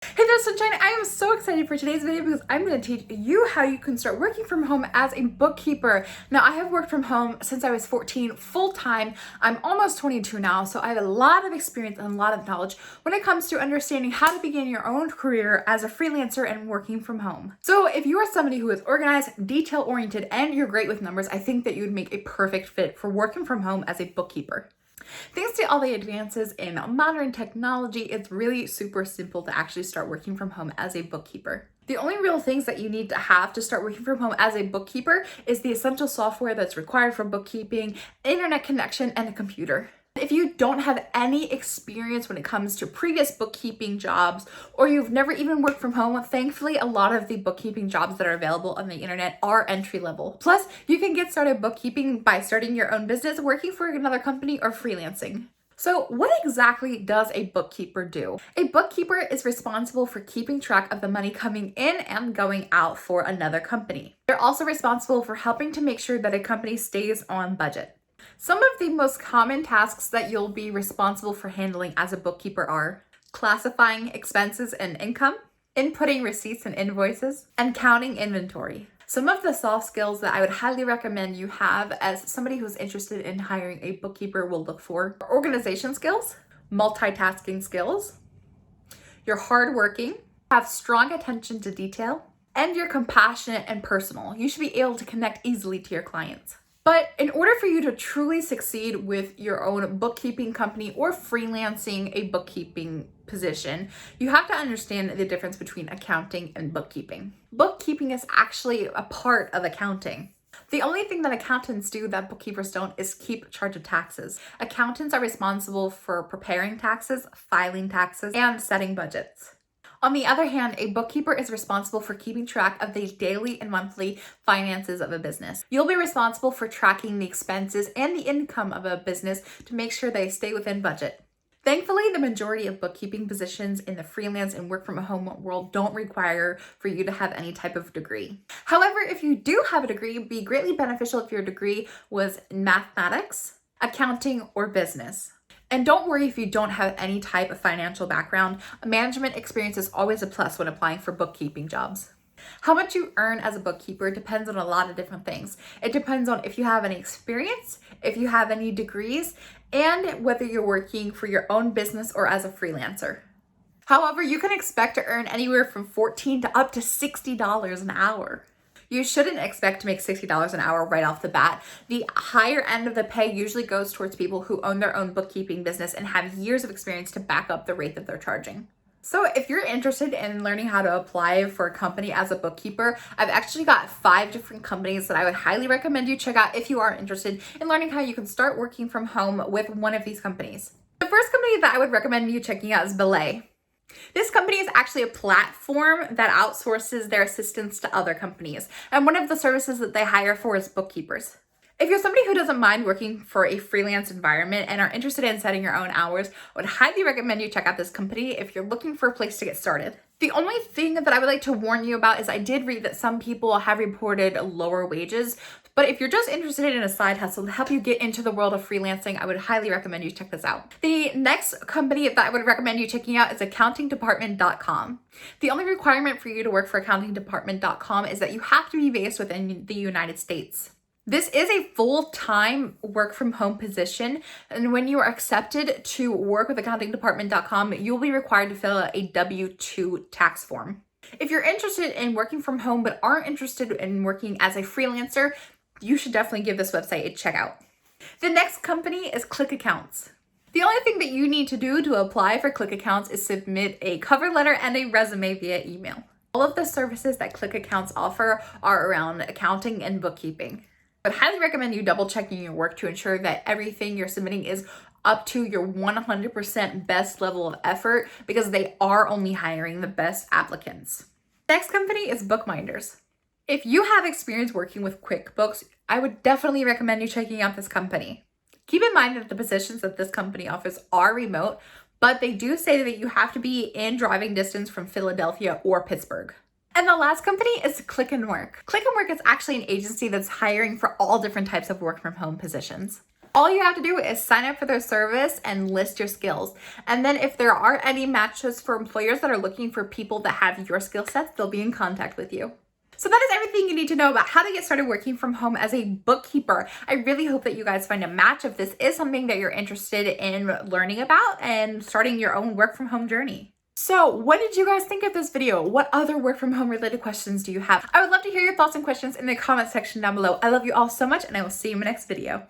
Hey there, Sunshine. I am so excited for today's video because I'm going to teach you how you can start working from home as a bookkeeper. Now, I have worked from home since I was 14 full-time. I'm almost 22 now, so I have a lot of experience and a lot of knowledge when it comes to understanding how to begin your own career as a freelancer and working from home. So if you are somebody who is organized, detail-oriented, and you're great with numbers, I think that you would make a perfect fit for working from home as a bookkeeper. Thanks to all the advances in modern technology, it's really super simple to actually start working from home as a bookkeeper. The only real things that you need to have to start working from home as a bookkeeper is the essential software that's required for bookkeeping, internet connection, and a computer. If you don't have any experience when it comes to previous bookkeeping jobs, or you've never even worked from home, thankfully a lot of the bookkeeping jobs that are available on the internet are entry level. Plus, you can get started bookkeeping by starting your own business, working for another company, or freelancing. So what exactly does a bookkeeper do? A bookkeeper is responsible for keeping track of the money coming in and going out for another company. They're also responsible for helping to make sure that a company stays on budget. Some of the most common tasks that you'll be responsible for handling as a bookkeeper are classifying expenses and income, inputting receipts and invoices, and counting inventory. Some of the soft skills that I would highly recommend you have as somebody who's interested in hiring a bookkeeper will look for are organization skills, multitasking skills, you're hardworking, have strong attention to detail, and you're compassionate and personal. You should be able to connect easily to your clients. But in order for you to truly succeed with your own bookkeeping company or freelancing a bookkeeping position, you have to understand the difference between accounting and bookkeeping. Bookkeeping is actually a part of accounting. The only thing that accountants do that bookkeepers don't is keep charge of taxes. Accountants are responsible for preparing taxes, filing taxes, and setting budgets. On the other hand, a bookkeeper is responsible for keeping track of the daily and monthly finances of a business. You'll be responsible for tracking the expenses and the income of a business to make sure they stay within budget. Thankfully, the majority of bookkeeping positions in the freelance and work from home world don't require for you to have any type of degree. However, if you do have a degree, it would be greatly beneficial if your degree was in mathematics, accounting, or business. And don't worry if you don't have any type of financial background. Management experience is always a plus when applying for bookkeeping jobs. How much you earn as a bookkeeper depends on a lot of different things. It depends on if you have any experience, if you have any degrees, and whether you're working for your own business or as a freelancer. However, you can expect to earn anywhere from $14 to up to $60 an hour. You shouldn't expect to make $60 an hour right off the bat. The higher end of the pay usually goes towards people who own their own bookkeeping business and have years of experience to back up the rate that they're charging. So if you're interested in learning how to apply for a company as a bookkeeper, I've actually got 5 different companies that I would highly recommend you check out if you are interested in learning how you can start working from home with one of these companies. The first company that I would recommend you checking out is Belay. This company is actually a platform that outsources their assistants to other companies, and one of the services that they hire for is bookkeepers. If you're somebody who doesn't mind working for a freelance environment and are interested in setting your own hours, I would highly recommend you check out this company if you're looking for a place to get started. The only thing that I would like to warn you about is I did read that some people have reported lower wages, but if you're just interested in a side hustle to help you get into the world of freelancing, I would highly recommend you check this out. The next company that I would recommend you checking out is accountingdepartment.com. The only requirement for you to work for accountingdepartment.com is that you have to be based within the United States. This is a full-time work from home position, and when you are accepted to work with accountingdepartment.com, you'll be required to fill out a W-2 tax form. If you're interested in working from home but aren't interested in working as a freelancer, you should definitely give this website a check out. The next company is ClickAccounts. The only thing that you need to do to apply for ClickAccounts is submit a cover letter and a resume via email. All of the services that ClickAccounts offer are around accounting and bookkeeping. I would highly recommend you double checking your work to ensure that everything you're submitting is up to your 100% best level of effort, because they are only hiring the best applicants. Next company is Bookminders. If you have experience working with QuickBooks, I would definitely recommend you checking out this company. Keep in mind that the positions that this company offers are remote, but they do say that you have to be in driving distance from Philadelphia or Pittsburgh. And the last company is Click and Work. Click and Work is actually an agency that's hiring for all different types of work from home positions. All you have to do is sign up for their service and list your skills. And then if there are any matches for employers that are looking for people that have your skill sets, they'll be in contact with you. So that is everything you need to know about how to get started working from home as a bookkeeper. I really hope that you guys find a match if this is something that you're interested in learning about and starting your own work from home journey. So what did you guys think of this video? What other work from home related questions do you have? I would love to hear your thoughts and questions in the comment section down below. I love you all so much, and I will see you in my next video.